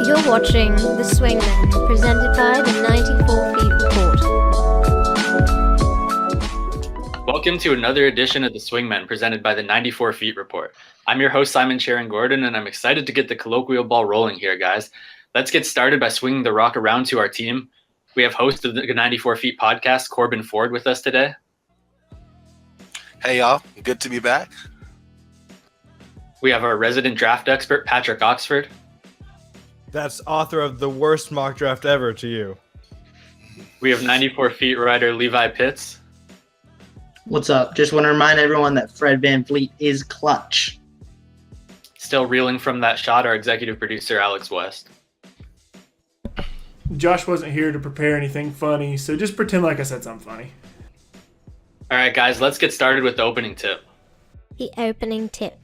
You're watching The Swingmen, presented by the 94 Feet Report. Welcome to another edition of The Swingmen, presented by the 94 Feet Report. I'm your host, Simon Sharon Gordon, and I'm excited to get the colloquial ball rolling here, guys. Let's get started by swinging the rock around to our team. We have host of the 94 Feet podcast, Corbin Ford, with us today. Hey, y'all. Good to be back. We have our resident draft expert, Patrick Oxford. That's author of the worst mock draft ever to you. We have 94 Feet writer, Levi Pitts. What's up? Just want to remind everyone that Fred VanVleet is clutch. Still reeling from that shot, our executive producer, Alex West. Josh wasn't here to prepare anything funny, so just pretend like I said something funny. All right, guys, let's get started with the opening tip. The opening tip.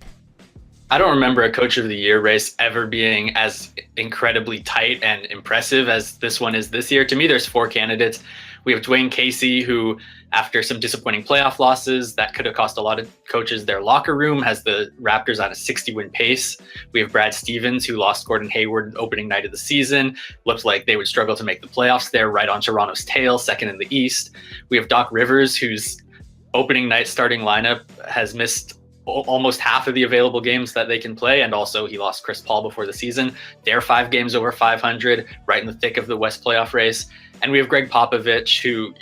I don't remember a Coach of the Year race ever being as incredibly tight and impressive as this one is this year. To me, there's four candidates. We have Dwayne Casey, who, after some disappointing playoff losses that could have cost a lot of coaches their locker room, has the Raptors on a 60-win pace. We have Brad Stevens, who lost Gordon Hayward opening night of the season. Looked like they would struggle to make the playoffs there, right on Toronto's tail, second in the East. We have Doc Rivers, whose opening night starting lineup has missed almost half of the available games that they can play, and also he lost Chris Paul before the season. They're 5 games over 500, right in the thick of the West playoff race. And we have Greg Popovich, who,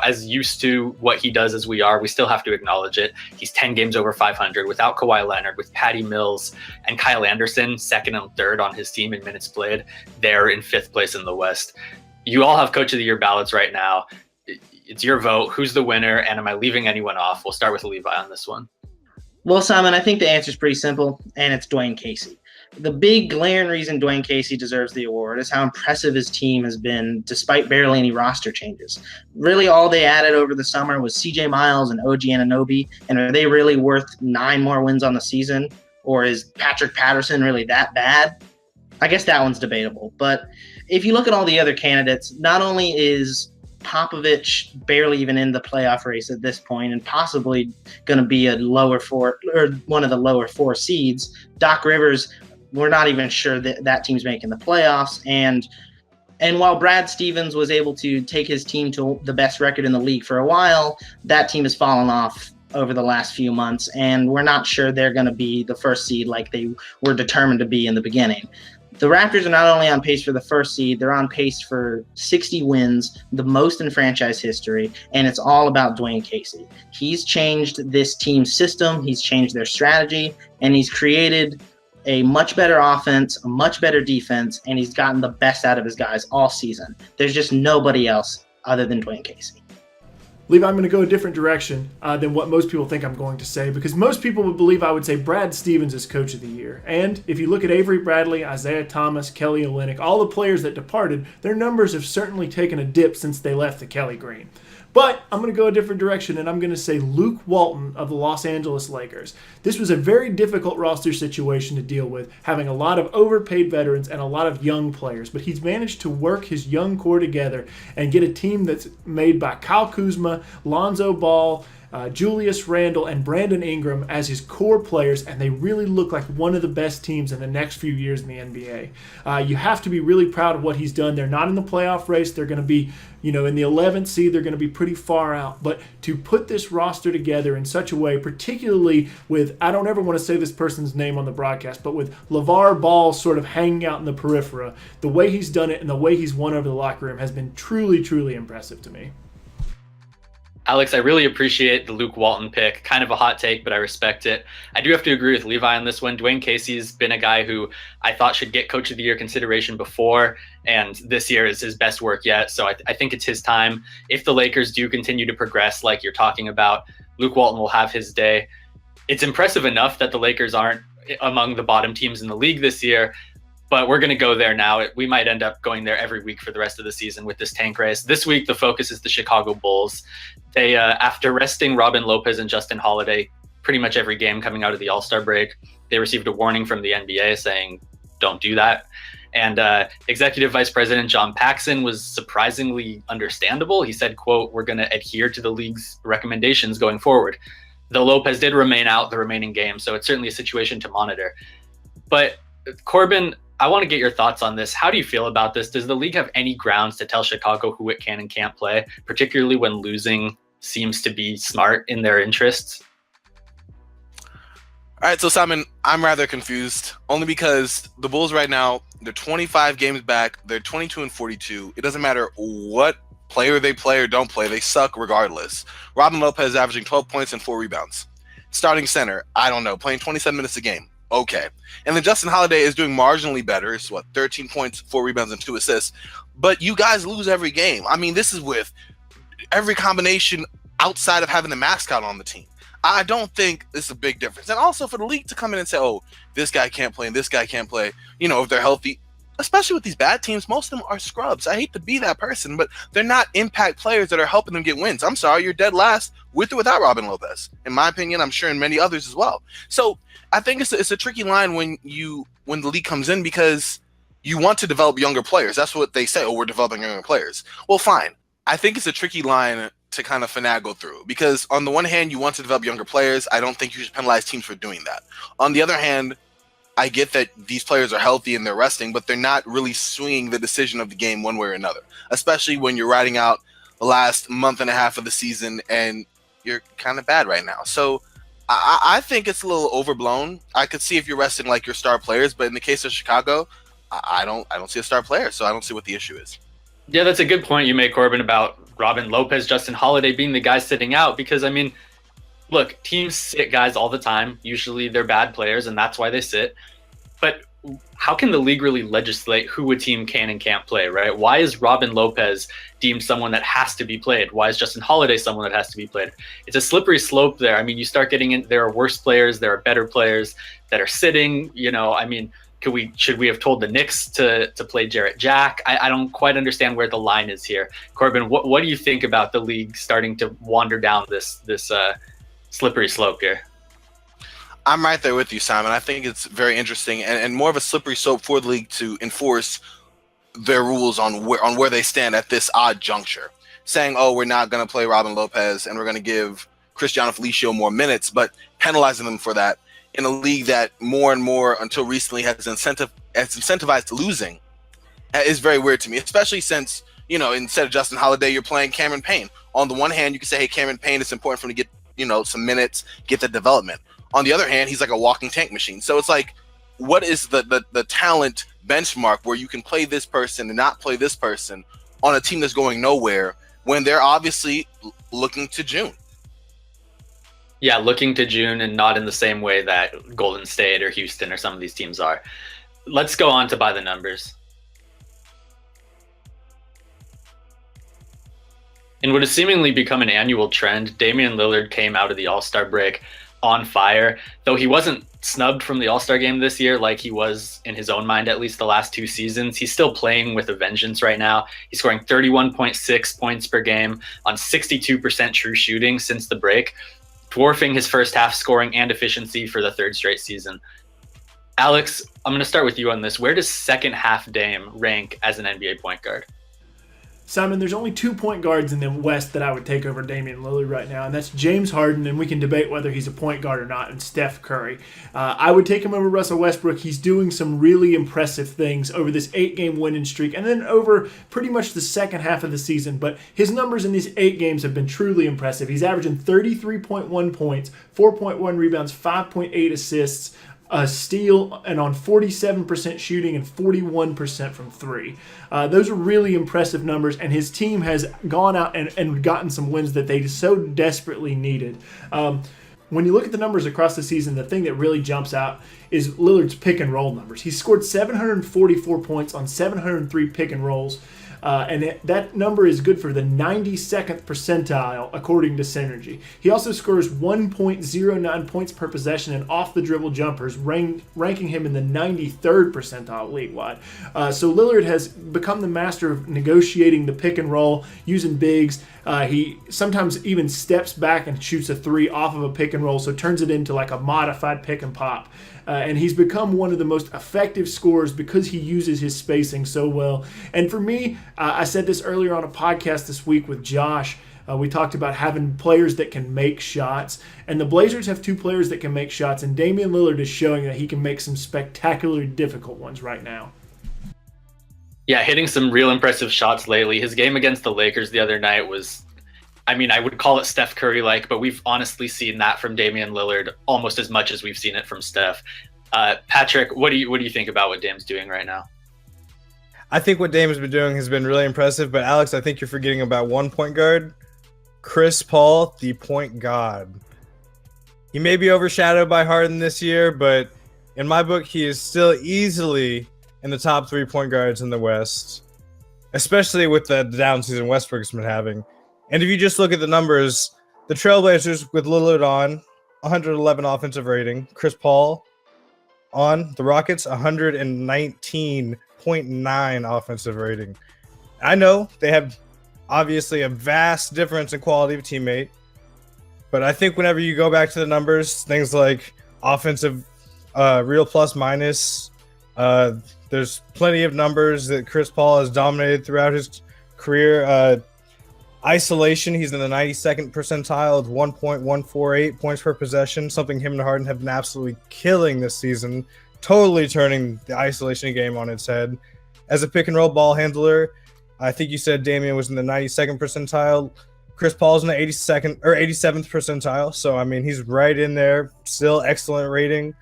as used to what he does as we are, we still have to acknowledge it. He's 10 games over 500 without Kawhi Leonard, with Patty Mills and Kyle Anderson second and third on his team in minutes played. They're in 5th place in the West. You all have Coach of the Year ballots right now. It's your vote. Who's the winner? And am I leaving anyone off? We'll start with Levi on this one. Well, Simon, I think the answer is pretty simple, and it's Dwayne Casey. The big glaring reason Dwayne Casey deserves the award is how impressive his team has been despite barely any roster changes. Really, all they added over the summer was CJ Miles and OG Anunoby, and are they really worth 9 more wins on the season? Or is Patrick Patterson really that bad? I guess that one's debatable. But if you look at all the other candidates, not only is Popovich barely even in the playoff race at this point and possibly going to be a lower 4 or one of the lower 4 seeds, Doc Rivers, we're not even sure that team's making the playoffs. And while Brad Stevens was able to take his team to the best record in the league for a while, that team has fallen off over the last few months, and we're not sure they're going to be the first seed like they were determined to be in the beginning. The Raptors are not only on pace for the first seed, they're on pace for 60 wins, the most in franchise history, and it's all about Dwayne Casey. He's changed this team's system, he's changed their strategy, and he's created a much better offense, a much better defense, and he's gotten the best out of his guys all season. There's just nobody else other than Dwayne Casey. Levi, I'm going to go a different direction than what most people think I'm going to say, because most people would believe I would say Brad Stevens is Coach of the Year. And if you look at Avery Bradley, Isaiah Thomas, Kelly Olynyk, all the players that departed, their numbers have certainly taken a dip since they left the Kelly Green. But I'm going to go a different direction, and I'm going to say Luke Walton of the Los Angeles Lakers. This was a very difficult roster situation to deal with, having a lot of overpaid veterans and a lot of young players. But he's managed to work his young core together and get a team that's made by Kyle Kuzma, Lonzo Ball, Julius Randle, and Brandon Ingram as his core players, and they really look like one of the best teams in the next few years in the NBA. You have to be really proud of what he's done. They're not in the playoff race. They're going to be, in the 11th seed. They're going to be pretty far out. But to put this roster together in such a way, particularly with, I don't ever want to say this person's name on the broadcast, but with LeVar Ball sort of hanging out in the periphery, the way he's done it and the way he's won over the locker room has been truly, truly impressive to me. Alex, I really appreciate the Luke Walton pick. Kind of a hot take, but I respect it. I do have to agree with Levi on this one. Dwayne Casey's been a guy who I thought should get Coach of the Year consideration before, and this year is his best work yet. So I think it's his time. If the Lakers do continue to progress like you're talking about, Luke Walton will have his day. It's impressive enough that the Lakers aren't among the bottom teams in the league this year, but we're going to go there now. We might end up going there every week for the rest of the season with this tank race. This week, the focus is the Chicago Bulls. They, after resting Robin Lopez and Justin Holiday pretty much every game coming out of the All-Star break, they received a warning from the NBA saying, don't do that. And Executive Vice President John Paxson was surprisingly understandable. He said, quote, "We're going to adhere to the league's recommendations going forward." Though Lopez did remain out the remaining game, so it's certainly a situation to monitor. But Corbin, I want to get your thoughts on this. How do you feel about this? Does the league have any grounds to tell Chicago who it can and can't play, particularly when losing seems to be smart in their interests? All right, so Simon, I'm rather confused, only because the Bulls right now, they're 25 games back, they're 22-42. It doesn't matter what player they play or don't play, they suck regardless. Robin Lopez is averaging 12 points and 4 rebounds. Starting center, I don't know, playing 27 minutes a game. Okay. And then Justin Holiday is doing marginally better. It's 13 points, 4 rebounds, and 2 assists. But you guys lose every game. I mean, this is with every combination outside of having the mascot on the team. I don't think it's a big difference. And also for the league to come in and say, oh, this guy can't play and this guy can't play, if they're healthy, especially with these bad teams, most of them are scrubs. I hate to be that person, but they're not impact players that are helping them get wins. I'm sorry, you're dead last with or without Robin Lopez. In my opinion, I'm sure in many others as well. So I think it's a tricky line when the league comes in, because you want to develop younger players. That's what they say. Oh, we're developing younger players. Well, fine. I think it's a tricky line to kind of finagle through, because on the one hand, you want to develop younger players. I don't think you should penalize teams for doing that. On the other hand, I get that these players are healthy and they're resting, but they're not really swinging the decision of the game one way or another, especially when you're riding out the last month and a half of the season and you're kind of bad right now. So I think it's a little overblown. I could see if you're resting like your star players, but in the case of Chicago, I don't see a star player, so I don't see what the issue is. Yeah, that's a good point you make, Corbin, about Robin Lopez, Justin Holiday being the guys sitting out, because, I mean, look, teams sit guys all the time. Usually they're bad players, and that's why they sit. But how can the league really legislate who a team can and can't play, right? Why is Robin Lopez deemed someone that has to be played? Why is Justin Holiday someone that has to be played? It's a slippery slope there. I mean, you start getting in, there are worse players, there are better players that are sitting, I mean, should we have told the Knicks to play Jarrett Jack? I don't quite understand where the line is here. Corbin, what do you think about the league starting to wander down this slippery slope here? I'm right there with you, Simon. I think it's very interesting and more of a slippery slope for the league to enforce their rules on where they stand at this odd juncture. Saying, oh, we're not going to play Robin Lopez and we're going to give Cristiano Felicio more minutes, but penalizing them for that in a league that more and more until recently has incentivized losing is very weird to me, especially since, instead of Justin Holiday, you're playing Cameron Payne. On the one hand, you can say, hey, Cameron Payne, it's important for him to get, some minutes, get the development. On the other hand, he's like a walking tank machine. So it's like, what is the talent benchmark where you can play this person and not play this person on a team that's going nowhere when they're obviously looking to June? Yeah, looking to June, and not in the same way that Golden State or Houston or some of these teams are. Let's go on to by the numbers. In what has seemingly become an annual trend, Damian Lillard came out of the All-Star break on fire, though he wasn't snubbed from the All-Star game this year like he was in his own mind at least the last 2 seasons. He's still playing with a vengeance right now. He's scoring 31.6 points per game on 62% true shooting since the break, dwarfing his first half scoring and efficiency for the 3rd straight season. Alex, I'm going to start with you on this. Where does second half Dame rank as an NBA point guard? Simon, there's only 2 point guards in the West that I would take over Damian Lillard right now, and that's James Harden, and we can debate whether he's a point guard or not, and Steph Curry. I would take him over Russell Westbrook. He's doing some really impressive things over this 8-game winning streak, and then over pretty much the second half of the season, but his numbers in these 8 games have been truly impressive. He's averaging 33.1 points, 4.1 rebounds, 5.8 assists, a steal, and on 47% shooting and 41% from 3. Those are really impressive numbers, and his team has gone out and gotten some wins that they so desperately needed. When you look at the numbers across the season, the thing that really jumps out is Lillard's pick and roll numbers. He scored 744 points on 703 pick and rolls. And that number is good for the 92nd percentile according to Synergy. He also scores 1.09 points per possession in off-the-dribble jumpers, ranking him in the 93rd percentile league-wide. So Lillard has become the master of negotiating the pick and roll, using bigs. He sometimes even steps back and shoots a 3 off of a pick and roll, so turns it into like a modified pick and pop. And he's become one of the most effective scorers because he uses his spacing so well. And for me, I said this earlier on a podcast this week with Josh, We talked about having players that can make shots, and the Blazers have two players that can make shots, and Damian Lillard is showing that he can make some spectacularly difficult ones right now. Yeah, hitting some real impressive shots lately. His game against the Lakers the other night was, I mean, I would call it Steph Curry-like, but we've honestly seen that from Damian Lillard almost as much as we've seen it from Steph. Patrick, what do you think about what Dame's doing right now? I think what Dame has been doing has been really impressive, but Alex, I think you're forgetting about one point guard, Chris Paul, the point god. He may be overshadowed by Harden this year, but in my book, he is still easily in the top 3 point guards in the West, especially with the down season Westbrook's been having. And if you just look at the numbers, the Trailblazers with Lillard on 111 offensive rating, Chris Paul on the Rockets 119.9 offensive rating. I know they have obviously a vast difference in quality of teammate, but I think whenever you go back to the numbers, things like offensive real plus minus, there's plenty of numbers that Chris Paul has dominated throughout his career. Isolation, he's in the 92nd percentile with 1.148 points per possession, something him and Harden have been absolutely killing this season, totally turning the isolation game on its head. As a pick-and-roll ball handler, I think you said Damian was in the 92nd percentile. Chris Paul's in the 82nd or 87th percentile, so, I mean, he's right in there. Still excellent rating.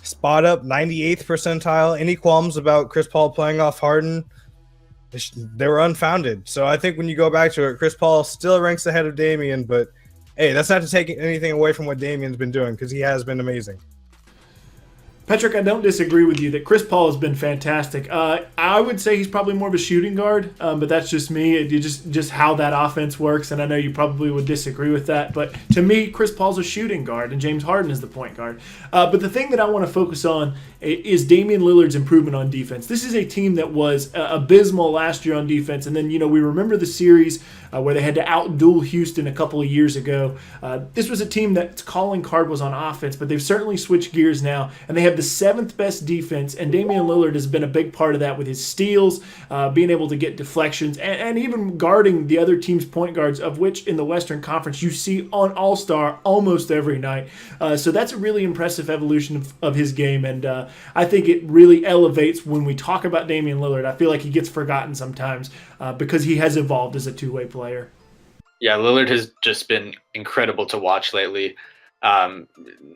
Spot up, 98th percentile. Any qualms about Chris Paul playing off Harden? They were unfounded. So I think when you go back to it, Chris Paul still ranks ahead of Damian, but hey, that's not to take anything away from what Damian's been doing, because he has been amazing. Patrick, I don't disagree with you that Chris Paul has been fantastic. I would say he's probably more of a shooting guard, but that's just me. Just how that offense works, and I know you probably would disagree with that. But to me, Chris Paul's a shooting guard, and James Harden is the point guard. But the thing that I want to focus on is Damian Lillard's improvement on defense. This is a team that was abysmal last year on defense, and then we remember the series where they had to outduel Houston a couple of years ago. This was a team that's calling card was on offense, but they've certainly switched gears now, and they have the 7th best defense, and Damian Lillard has been a big part of that with his steals, being able to get deflections, and even guarding the other team's point guards, of which in the Western Conference you see on All-Star almost every night. So that's a really impressive evolution of his game, and I think it really elevates when we talk about Damian Lillard. I feel like he gets forgotten sometimes because he has evolved as a two-way player. Yeah, Lillard has just been incredible to watch lately.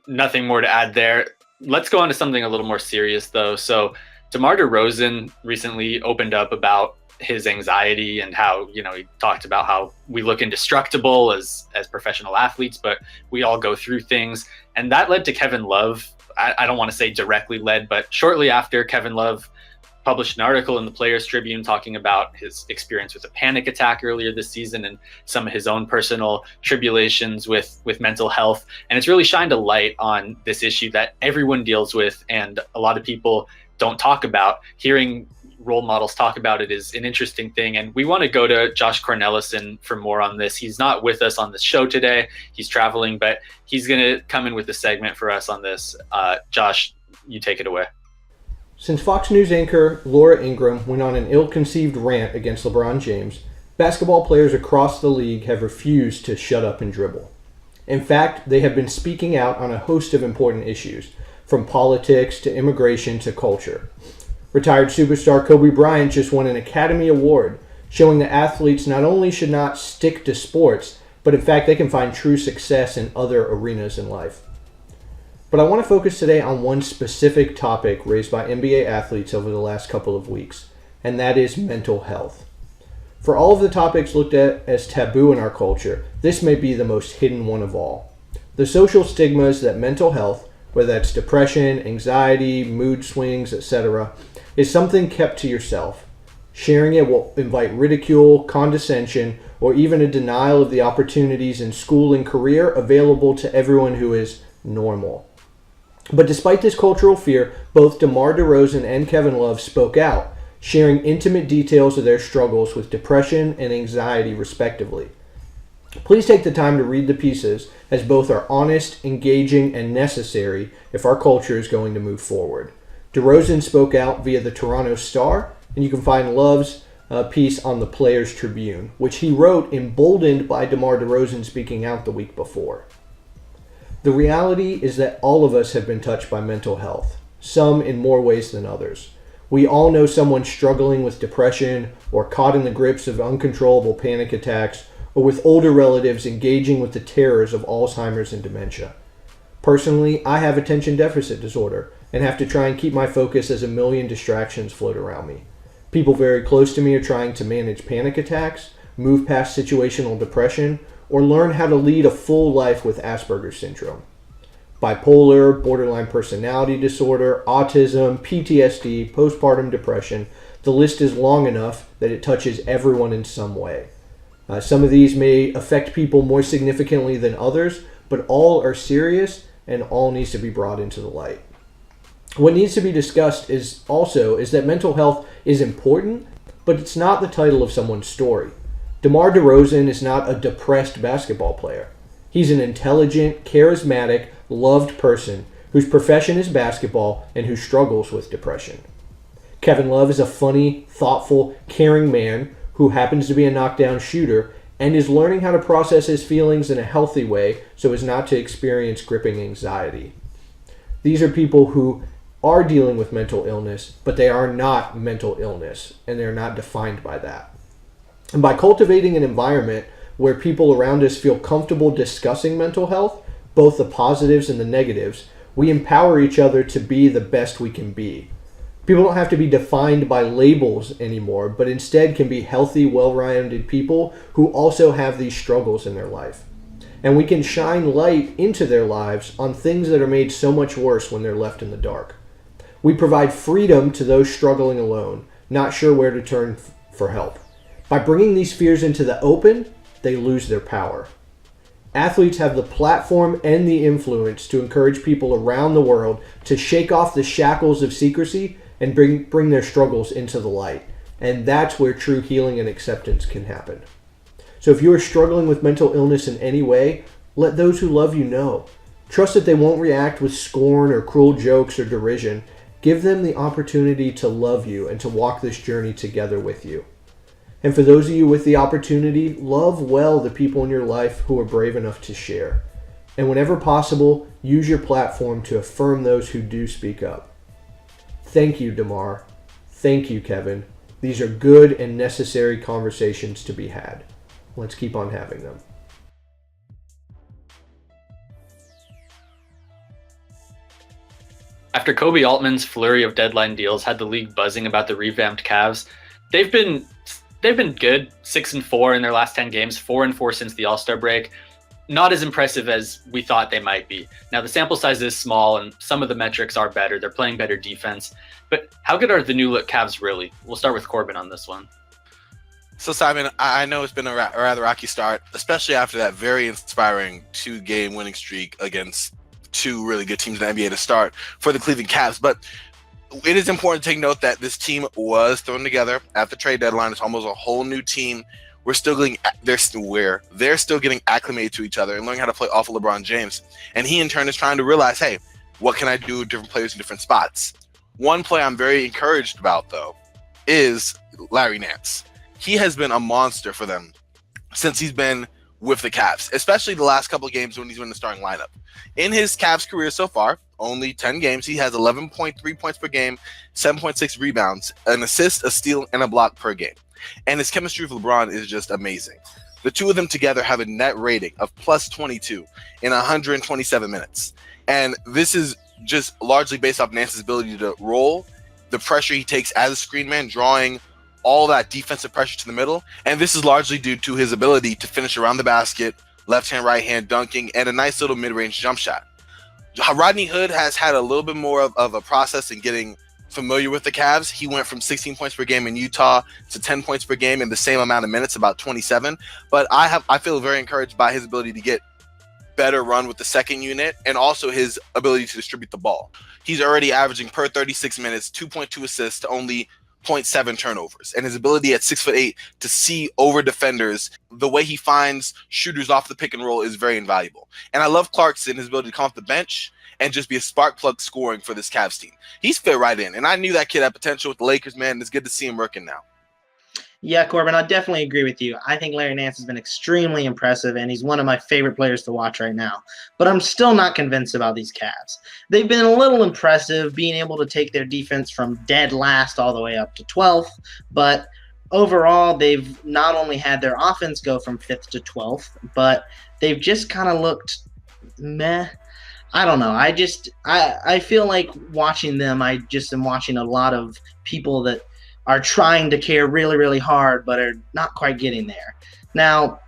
Nothing more to add there. Let's go on to something a little more serious, though. So DeMar DeRozan recently opened up about his anxiety and how, he talked about how we look indestructible as professional athletes, but we all go through things. And that led to Kevin Love. I don't want to say directly led, but shortly after, Kevin Love published an article in the Players Tribune talking about his experience with a panic attack earlier this season and some of his own personal tribulations with mental health. And it's really shined a light on this issue that everyone deals with and a lot of people don't talk about. Hearing role models talk about it is an interesting thing. And we want to go to Josh Cornelison for more on this. He's not with us on the show today. He's traveling, but he's going to come in with a segment for us on this. Josh, you take it away. Since Fox News anchor Laura Ingraham went on an ill-conceived rant against LeBron James, basketball players across the league have refused to shut up and dribble. In fact, they have been speaking out on a host of important issues, from politics to immigration to culture. Retired superstar Kobe Bryant just won an Academy Award, showing that athletes not only should not stick to sports, but in fact they can find true success in other arenas in life. But I want to focus today on one specific topic raised by NBA athletes over the last couple of weeks, and that is mental health. For all of the topics looked at as taboo in our culture, this may be the most hidden one of all. The social stigmas that mental health, whether that's depression, anxiety, mood swings, etc., is something kept to yourself. Sharing it will invite ridicule, condescension, or even a denial of the opportunities in school and career available to everyone who is normal. But despite this cultural fear, both DeMar DeRozan and Kevin Love spoke out, sharing intimate details of their struggles with depression and anxiety respectively. Please take the time to read the pieces, as both are honest, engaging, and necessary if our culture is going to move forward. DeRozan spoke out via the Toronto Star, and you can find Love's piece on the Players Tribune, which he wrote emboldened by DeMar DeRozan speaking out the week before. The reality is that all of us have been touched by mental health, some in more ways than others. We all know someone struggling with depression or caught in the grips of uncontrollable panic attacks, or with older relatives engaging with the terrors of Alzheimer's and dementia. Personally, I have attention deficit disorder and have to try and keep my focus as a million distractions float around me. People very close to me are trying to manage panic attacks, move past situational depression, or learn how to lead a full life with Asperger's syndrome. Bipolar, borderline personality disorder, autism, PTSD, postpartum depression, the list is long enough that it touches everyone in some way. Some of these may affect people more significantly than others, but all are serious and all needs to be brought into the light. What needs to be discussed is that mental health is important, but it's not the title of someone's story. DeMar DeRozan is not a depressed basketball player. He's an intelligent, charismatic, loved person whose profession is basketball and who struggles with depression. Kevin Love is a funny, thoughtful, caring man who happens to be a knockdown shooter and is learning how to process his feelings in a healthy way so as not to experience gripping anxiety. These are people who are dealing with mental illness, but they are not mental illness, and they're not defined by that. And by cultivating an environment where people around us feel comfortable discussing mental health, both the positives and the negatives, we empower each other to be the best we can be. People don't have to be defined by labels anymore, but instead can be healthy, well-rounded people who also have these struggles in their life. And we can shine light into their lives on things that are made so much worse when they're left in the dark. We provide freedom to those struggling alone, not sure where to turn for help. By bringing these fears into the open, they lose their power. Athletes have the platform and the influence to encourage people around the world to shake off the shackles of secrecy and bring their struggles into the light. And that's where true healing and acceptance can happen. So if you are struggling with mental illness in any way, let those who love you know. Trust that they won't react with scorn or cruel jokes or derision. Give them the opportunity to love you and to walk this journey together with you. And for those of you with the opportunity, love well the people in your life who are brave enough to share. And whenever possible, use your platform to affirm those who do speak up. Thank you, DeMar. Thank you, Kevin. These are good and necessary conversations to be had. Let's keep on having them. After Kobe Altman's flurry of deadline deals had the league buzzing about the revamped Cavs, they've been good, 6-4 in their last 10 games, 4-4 since the All-Star break. Not as impressive as we thought they might be. Now, the sample size is small, and some of the metrics are better. They're playing better defense. But how good are the new-look Cavs really? We'll start with Corbin on this one. So, Simon, I know it's been a rather rocky start, especially after that very inspiring 2-game winning streak against two really good teams in the NBA to start for the Cleveland Cavs. But it is important to take note that this team was thrown together at the trade deadline. It's almost a whole new team. They're still getting acclimated to each other and learning how to play off of LeBron James. And he in turn is trying to realize, hey, what can I do with different players in different spots? One play I'm very encouraged about, though, is Larry Nance. He has been a monster for them since he's been with the Cavs, especially the last couple of games when he's been in the starting lineup. In his Cavs career so far, only 10 games, he has 11.3 points per game, 7.6 rebounds, an assist, a steal, and a block per game. And his chemistry with LeBron is just amazing. The two of them together have a net rating of plus 22 in 127 minutes. And this is just largely based off Nance's ability to roll, the pressure he takes as a screen man, drawing all that defensive pressure to the middle. And this is largely due to his ability to finish around the basket, left hand, right hand dunking, and a nice little mid-range jump shot. Rodney Hood has had a little bit more of a process in getting familiar with the Cavs. He went from 16 points per game in Utah to 10 points per game in the same amount of minutes, about 27. But I feel very encouraged by his ability to get better run with the second unit and also his ability to distribute the ball. He's already averaging per 36 minutes, 2.2 assists to only 0.7 turnovers. And his ability at 6'8" to see over defenders, the way he finds shooters off the pick and roll is very invaluable. And I love Clarkson, his ability to come off the bench and just be a spark plug scoring for this Cavs team. He's fit right in. And I knew that kid had potential with the Lakers, man. It's good to see him working now. Yeah, Corbin, I definitely agree with you. I think Larry Nance has been extremely impressive, and he's one of my favorite players to watch right now. But I'm still not convinced about these Cavs. They've been a little impressive, being able to take their defense from dead last all the way up to 12th. But overall, they've not only had their offense go from 5th to 12th, but they've just kind of looked meh. I don't know. I feel like watching them, I just am watching a lot of people that are trying to care really, really hard, but are not quite getting there. Now,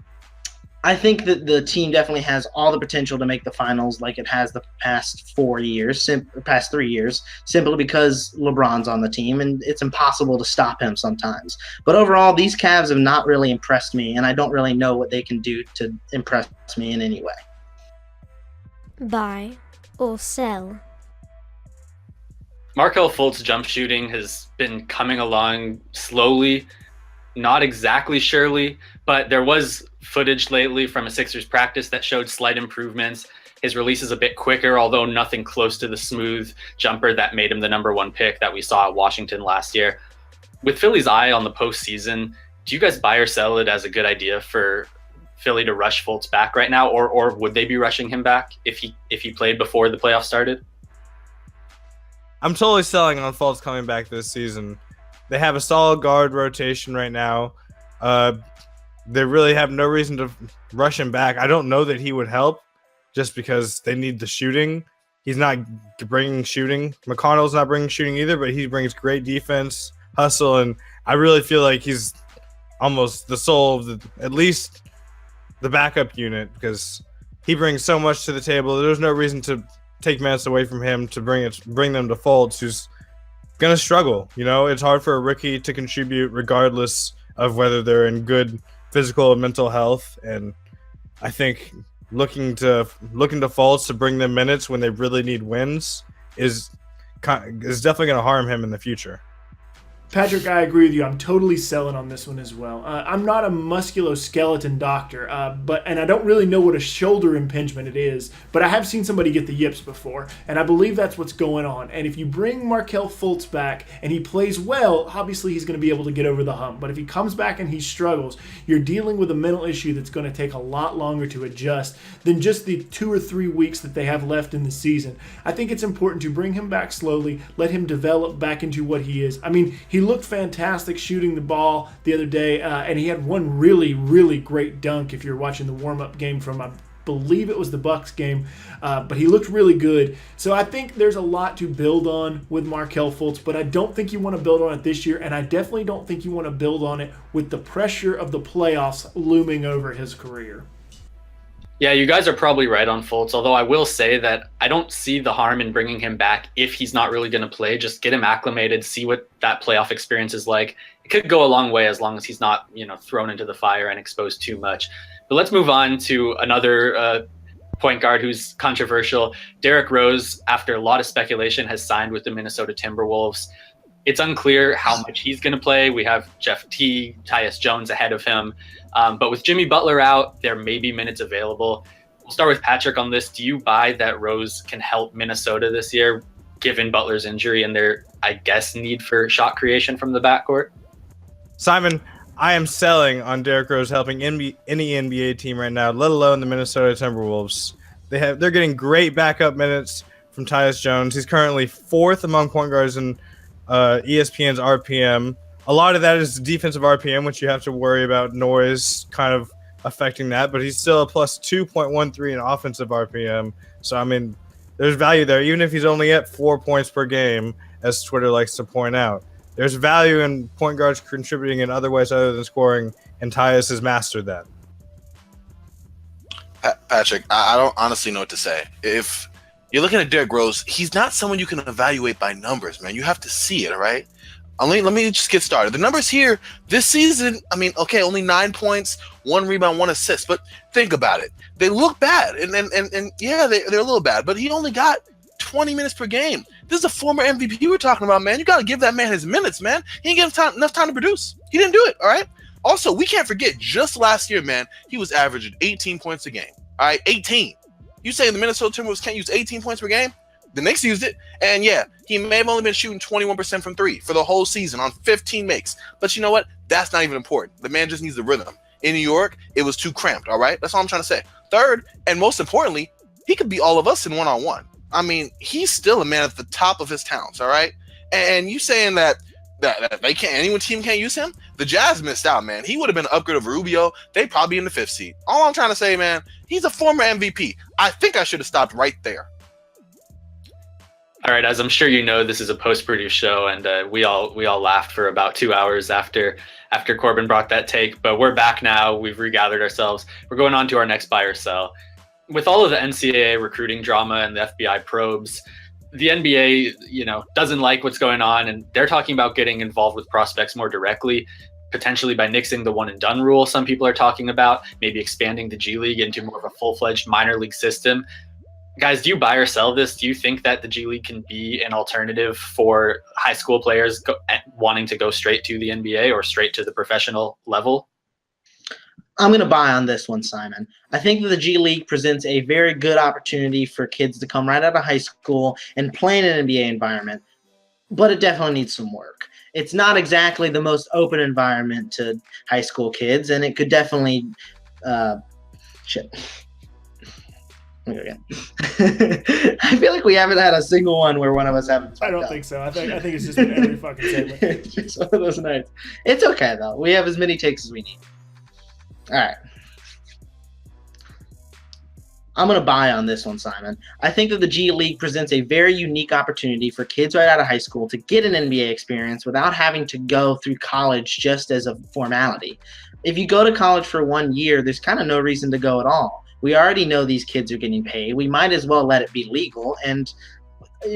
I think that the team definitely has all the potential to make the finals like it has the past 3 years, simply because LeBron's on the team, and it's impossible to stop him sometimes. But overall, these Cavs have not really impressed me, and I don't really know what they can do to impress me in any way. Buy or sell. Markelle Fultz jump shooting has been coming along slowly, not exactly surely, but there was footage lately from a Sixers practice that showed slight improvements. His release is a bit quicker, although nothing close to the smooth jumper that made him the #1 pick that we saw at Washington last year. With Philly's eye on the postseason, do you guys buy or sell it as a good idea for Philly to rush Fultz back right now, or would they be rushing him back if he played before the playoffs started? I'm totally selling on Fultz coming back this season. They have a solid guard rotation right now. They really have no reason to rush him back. I don't know that he would help just because they need the shooting. He's not bringing shooting. McConnell's not bringing shooting either, but he brings great defense, hustle, and I really feel like he's almost the soul of at least the backup unit because he brings so much to the table. There's no reason to take minutes away from him to bring them to Fultz, who's gonna struggle. You know, it's hard for a rookie to contribute regardless of whether they're in good physical and mental health. And I think looking to Fultz to bring them minutes when they really need wins is definitely gonna harm him in the future. Patrick, I agree with you. I'm totally selling on this one as well. I'm not a musculoskeleton doctor, and I don't really know what a shoulder impingement it is, but I have seen somebody get the yips before, and I believe that's what's going on. And if you bring Markelle Fultz back and he plays well, obviously he's going to be able to get over the hump. But if he comes back and he struggles, you're dealing with a mental issue that's going to take a lot longer to adjust than just the 2 or 3 weeks that they have left in the season. I think it's important to bring him back slowly, let him develop back into what he is. I mean, he looked fantastic shooting the ball the other day, and he had one really, really great dunk if you're watching the warm-up game from, I believe it was the Bucks game, but he looked really good. So I think there's a lot to build on with Markelle Fultz, but I don't think you want to build on it this year, and I definitely don't think you want to build on it with the pressure of the playoffs looming over his career. Yeah, you guys are probably right on Fultz, although I will say that I don't see the harm in bringing him back if he's not really going to play. Just get him acclimated, see what that playoff experience is like. It could go a long way as long as he's not, thrown into the fire and exposed too much. But let's move on to another point guard who's controversial. Derrick Rose, after a lot of speculation, has signed with the Minnesota Timberwolves. It's unclear how much he's going to play. We have Jeff Teague, Tyus Jones ahead of him. But with Jimmy Butler out, there may be minutes available. We'll start with Patrick on this. Do you buy that Rose can help Minnesota this year, given Butler's injury and their, I guess, need for shot creation from the backcourt? Simon, I am selling on Derrick Rose helping any NBA team right now, let alone the Minnesota Timberwolves. They're getting great backup minutes from Tyus Jones. He's currently 4th among point guards in ESPN's RPM. A lot of that is defensive RPM, which you have to worry about noise kind of affecting that, but he's still a plus 2.13 in offensive RPM. So, I mean, there's value there, even if he's only at 4 points per game, as Twitter likes to point out. There's value in point guards contributing in other ways other than scoring, and Tyus has mastered that. Patrick, I don't honestly know what to say. If you're looking at Derrick Rose, he's not someone you can evaluate by numbers, man. You have to see it, all right? Let me just get started. The numbers here this season, I mean, okay, only 9 points, 1 rebound, 1 assist. But think about it. They look bad. And yeah, they're a little bad. But he only got 20 minutes per game. This is a former MVP we're talking about, man. You got to give that man his minutes, man. He didn't get enough time to produce. He didn't do it, all right? Also, we can't forget, just last year, man, he was averaging 18 points a game. All right, 18. You saying the Minnesota Timberwolves can't use 18 points per game? The Knicks used it, and yeah, he may have only been shooting 21% from three for the whole season on 15 makes. But you know what? That's not even important. The man just needs the rhythm. In New York, it was too cramped, all right? That's all I'm trying to say. Third, and most importantly, he could beat all of us in one-on-one. I mean, he's still a man at the top of his talents, all right? And you saying that they can't, any team can't use him? The Jazz missed out, man. He would have been an upgrade over Rubio. They'd probably be in the 5th seed. All I'm trying to say, man, he's a former MVP. I think I should have stopped right there. All right, as I'm sure you know, this is a post-produced show, and we all laughed for about 2 hours after Corbin brought that take. But we're back now. We've regathered ourselves. We're going on to our next buy or sell. With all of the NCAA recruiting drama and the FBI probes, the NBA, doesn't like what's going on, and they're talking about getting involved with prospects more directly, potentially by nixing the one and done rule. Some people are talking about maybe expanding the G League into more of a full-fledged minor league system. Guys, do you buy or sell this? Do you think that the G League can be an alternative for high school players wanting to go straight to the NBA or straight to the professional level? I'm going to buy on this one, Simon. I think that the G League presents a very good opportunity for kids to come right out of high school and play in an NBA environment, but it definitely needs some work. It's not exactly the most open environment to high school kids, and it could definitely shit. Let me go again. I feel like we haven't had a single one where one of us haven't. I don't think so. I think it's just been every fucking segment. It's just one of those nights. It's okay though. We have as many takes as we need. All right. I'm going to buy on this one, Simon. I think that the G League presents a very unique opportunity for kids right out of high school to get an NBA experience without having to go through college just as a formality. If you go to college for 1 year, there's kind of no reason to go at all. We already know these kids are getting paid. We might as well let it be legal, and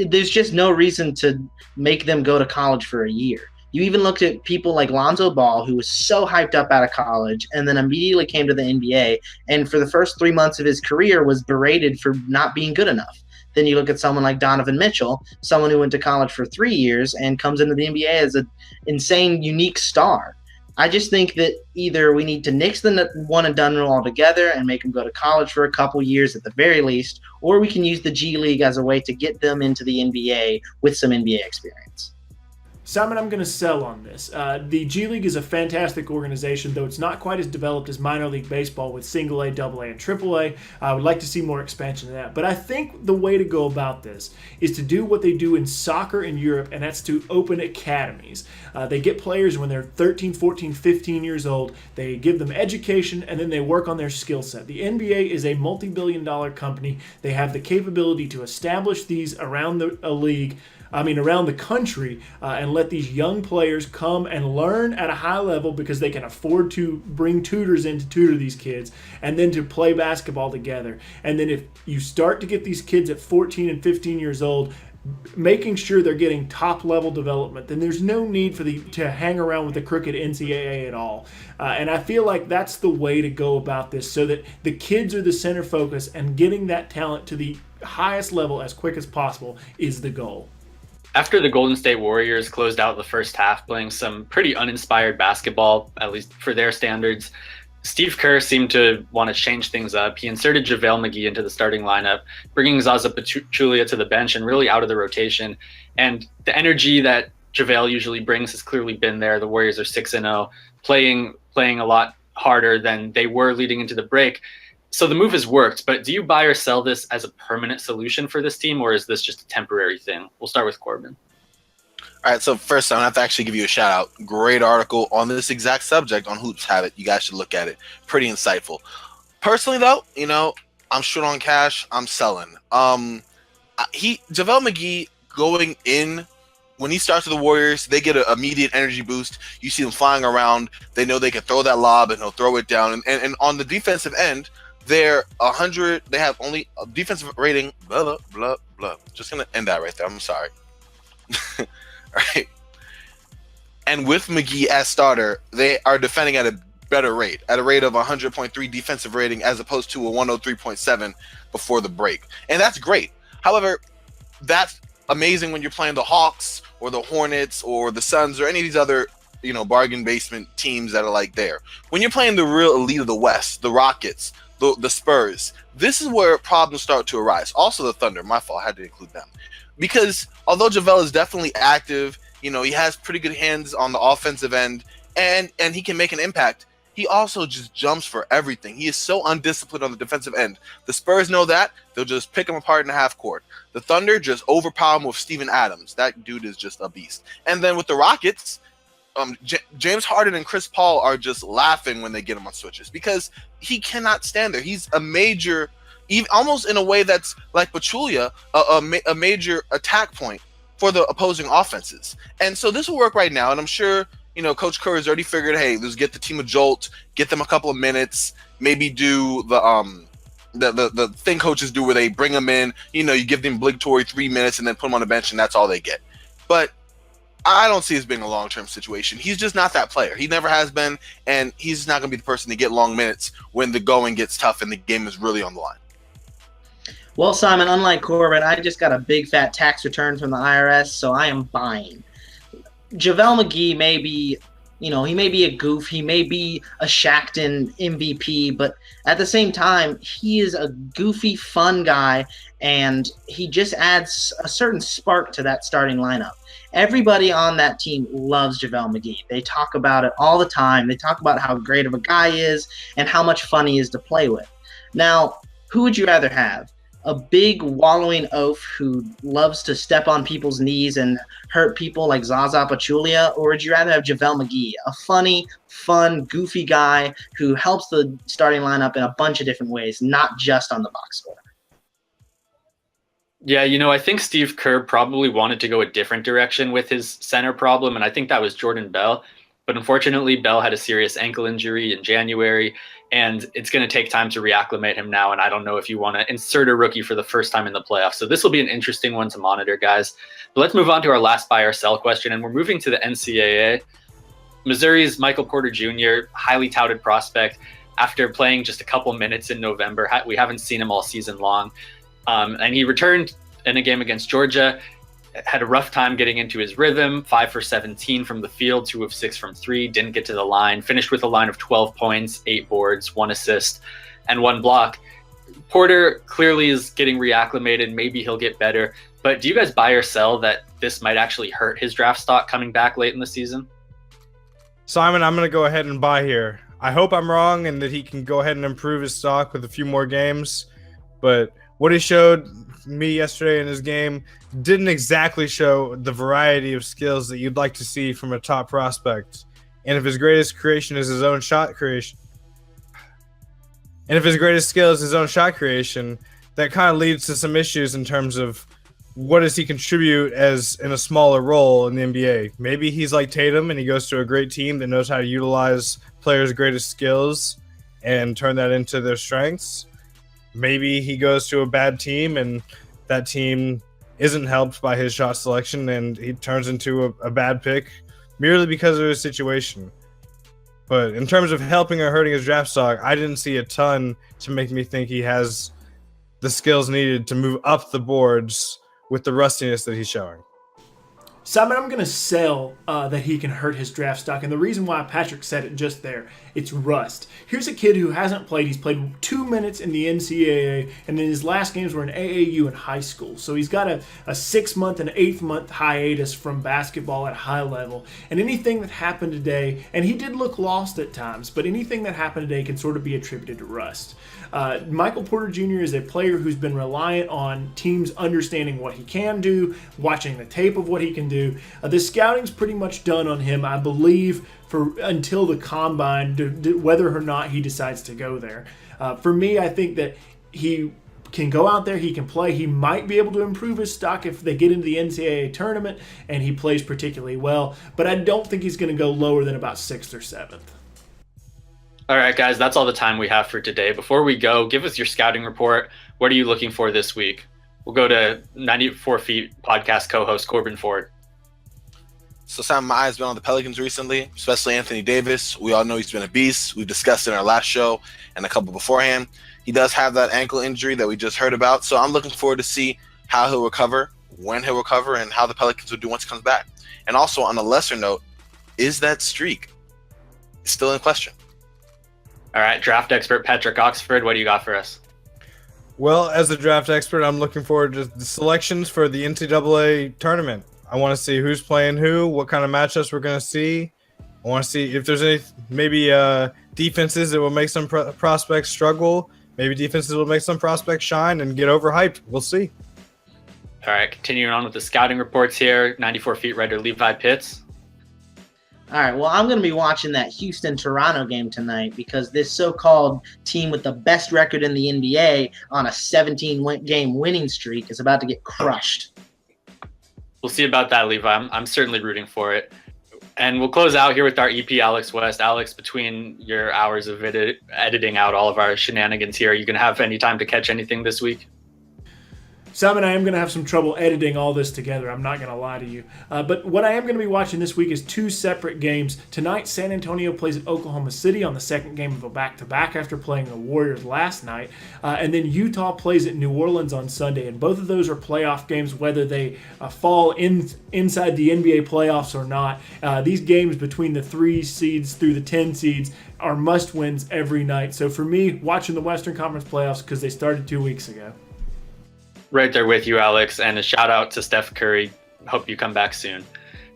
there's just no reason to make them go to college for a year. You even looked at people like Lonzo Ball, who was so hyped up out of college and then immediately came to the NBA, and for the first 3 months of his career was berated for not being good enough. Then you look at someone like Donovan Mitchell, someone who went to college for 3 years and comes into the NBA as an insane, unique star. I just think that either we need to nix the one and done rule altogether and make them go to college for a couple years at the very least, or we can use the G League as a way to get them into the NBA with some NBA experience. Simon, I'm going to sell on this. The G League is a fantastic organization, though it's not quite as developed as minor league baseball with single A, double A, and triple A. I would like to see more expansion of that. But I think the way to go about this is to do what they do in soccer in Europe, and that's to open academies. They get players when they're 13, 14, 15 years old. They give them education, and then they work on their skill set. The NBA is a multi-billion-dollar company. They have the capability to establish these around the country, and let these young players come and learn at a high level because they can afford to bring tutors in to tutor these kids and then to play basketball together. And then if you start to get these kids at 14 and 15 years old, making sure they're getting top level development, then there's no need for to hang around with the crooked NCAA at all. And I feel like that's the way to go about this, so that the kids are the center focus, and getting that talent to the highest level as quick as possible is the goal. After the Golden State Warriors closed out the first half playing some pretty uninspired basketball, at least for their standards, Steve Kerr seemed to want to change things up. He inserted JaVale McGee into the starting lineup, bringing Zaza Pachulia to the bench and really out of the rotation. And the energy that JaVale usually brings has clearly been there. The Warriors are 6-0, playing a lot harder than they were leading into the break. So the move has worked, but do you buy or sell this as a permanent solution for this team, or is this just a temporary thing? We'll start with Corbin. All right, so first, I have to actually give you a shout out. Great article on this exact subject on Hoops Habit. You guys should look at it. Pretty insightful. Personally, though, I'm short on cash. I'm selling. JaVale McGee going in, when he starts with the Warriors, they get an immediate energy boost. You see them flying around. They know they can throw that lob and he'll throw it down. And on the defensive end, they're 100. They have only a defensive rating. Blah blah blah blah. Just gonna end that right there. I'm sorry. All right. And with McGee as starter, they are defending at a better rate, at a rate of 100.3 defensive rating as opposed to a 103.7 before the break, and that's great. However, that's amazing when you're playing the Hawks or the Hornets or the Suns or any of these other bargain basement teams that are like there. When you're playing the real elite of the West, the Rockets, the Spurs, this is where problems start to arise. Also the Thunder, my fault, I had to include them. Because although JaVale is definitely active, he has pretty good hands on the offensive end, and he can make an impact, he also just jumps for everything. He is so undisciplined on the defensive end. The Spurs know that. They'll just pick him apart in the half court. The Thunder just overpower him with Steven Adams. That dude is just a beast. And then with the Rockets, James Harden and Chris Paul are just laughing when they get him on switches because he cannot stand there. He's a major, even almost in a way that's like Pachulia, a major attack point for the opposing offenses. And so this will work right now, and I'm sure Coach Kerr has already figured, hey, let's get the team a jolt, get them a couple of minutes, maybe do the thing coaches do where they bring them in, you give them obligatory 3 minutes and then put them on the bench and that's all they get. But I don't see this being a long-term situation. He's just not that player. He never has been, and he's not going to be the person to get long minutes when the going gets tough and the game is really on the line. Well, Simon, unlike Corbin, I just got a big fat tax return from the IRS, so I am buying. JaVale McGee may be, he may be a goof, he may be a Shackton MVP, but at the same time, he is a goofy, fun guy, and he just adds a certain spark to that starting lineup. Everybody on that team loves JaVale McGee. They talk about it all the time. They talk about how great of a guy he is and how much fun he is to play with. Now, who would you rather have? A big wallowing oaf who loves to step on people's knees and hurt people like Zaza Pachulia, or would you rather have JaVale McGee, a funny, fun, goofy guy who helps the starting lineup in a bunch of different ways, not just on the box score? Yeah, I think Steve Kerr probably wanted to go a different direction with his center problem, and I think that was Jordan Bell. But unfortunately, Bell had a serious ankle injury in January, and it's going to take time to reacclimate him now. And I don't know if you want to insert a rookie for the first time in the playoffs. So this will be an interesting one to monitor, guys. But let's move on to our last buy or sell question, and we're moving to the NCAA. Missouri's Michael Porter Jr., highly touted prospect. After playing just a couple minutes in November, we haven't seen him all season long. And he returned in a game against Georgia, had a rough time getting into his rhythm, 5 for 17 from the field, 2 of 6 from 3, didn't get to the line, finished with a line of 12 points, 8 boards, 1 assist, and 1 block. Porter clearly is getting reacclimated. Maybe he'll get better. But do you guys buy or sell that this might actually hurt his draft stock coming back late in the season? Simon, I'm going to go ahead and buy here. I hope I'm wrong and that he can go ahead and improve his stock with a few more games. But what he showed me yesterday in his game didn't exactly show the variety of skills that you'd like to see from a top prospect. And if his greatest creation is his own shot creation, that kind of leads to some issues in terms of what does he contribute as in a smaller role in the NBA. Maybe he's like Tatum and he goes to a great team that knows how to utilize players' greatest skills and turn that into their strengths. Maybe he goes to a bad team and that team isn't helped by his shot selection and he turns into a bad pick merely because of his situation. But in terms of helping or hurting his draft stock, I didn't see a ton to make me think he has the skills needed to move up the boards with the rustiness that he's showing. Simon, I'm going to sell that he can hurt his draft stock. And the reason why Patrick said it just there, it's rust. Here's a kid who hasn't played. He's played 2 minutes in the NCAA, and then his last games were in AAU in high school. So he's got a 6-month and 8-month hiatus from basketball at high level. And anything that happened today, and he did look lost at times, but anything that happened today can sort of be attributed to rust. Michael Porter Jr. is a player who's been reliant on teams understanding what he can do, watching the tape of what he can do. The scouting's pretty much done on him, I believe, until the combine, whether or not he decides to go there. For me, I think that he can go out there, he can play. He might be able to improve his stock if they get into the NCAA tournament and he plays particularly well, but I don't think he's going to go lower than about 6th or 7th. All right, guys, that's all the time we have for today. Before we go, give us your scouting report. What are you looking for this week? We'll go to 94 Feet podcast co-host Corbin Ford. So Sam, my eyes been on the Pelicans recently, especially Anthony Davis. We all know he's been a beast. We've discussed it in our last show and a couple beforehand. He does have that ankle injury that we just heard about. So I'm looking forward to see how he'll recover, when he'll recover, and how the Pelicans will do once he comes back. And also on a lesser note, is that streak still in question? All right, draft expert Patrick Oxford, what do you got for us? Well, as a draft expert, I'm looking forward to the selections for the NCAA tournament. I want to see who's playing who, what kind of matchups we're going to see. I want to see if there's any maybe defenses that will make some prospects struggle. Maybe defenses will make some prospects shine and get overhyped. We'll see. All right, continuing on with the scouting reports here. 94 Feet writer Levi Pitts. All right, well, I'm going to be watching that Houston-Toronto game tonight because this so-called team with the best record in the NBA on a 17-game winning streak is about to get crushed. We'll see about that, Levi. I'm certainly rooting for it. And we'll close out here with our EP, Alex West. Alex, between your hours of editing out all of our shenanigans here, are you going to have any time to catch anything this week? Simon, I am going to have some trouble editing all this together. I'm not going to lie to you. But what I am going to be watching this week is two separate games. Tonight, San Antonio plays at Oklahoma City on the second game of a back-to-back after playing the Warriors last night. And then Utah plays at New Orleans on Sunday. And both of those are playoff games, whether they fall inside the NBA playoffs or not. These games between the 3 seeds through the 10 seeds are must-wins every night. So for me, watching the Western Conference playoffs because they started 2 weeks ago. Right there with you, Alex, and a shout out to Steph Curry. Hope you come back soon.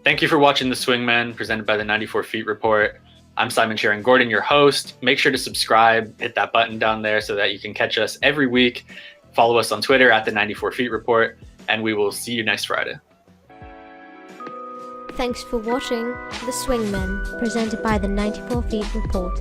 Thank you for watching The Swingmen, presented by the 94 Feet Report. I'm Simon Sharon Gordon, your host. Make sure to subscribe, hit that button down there so that you can catch us every week. Follow us on Twitter at the 94 Feet Report, and we will see you next Friday. Thanks for watching The Swingmen, presented by the 94 Feet Report.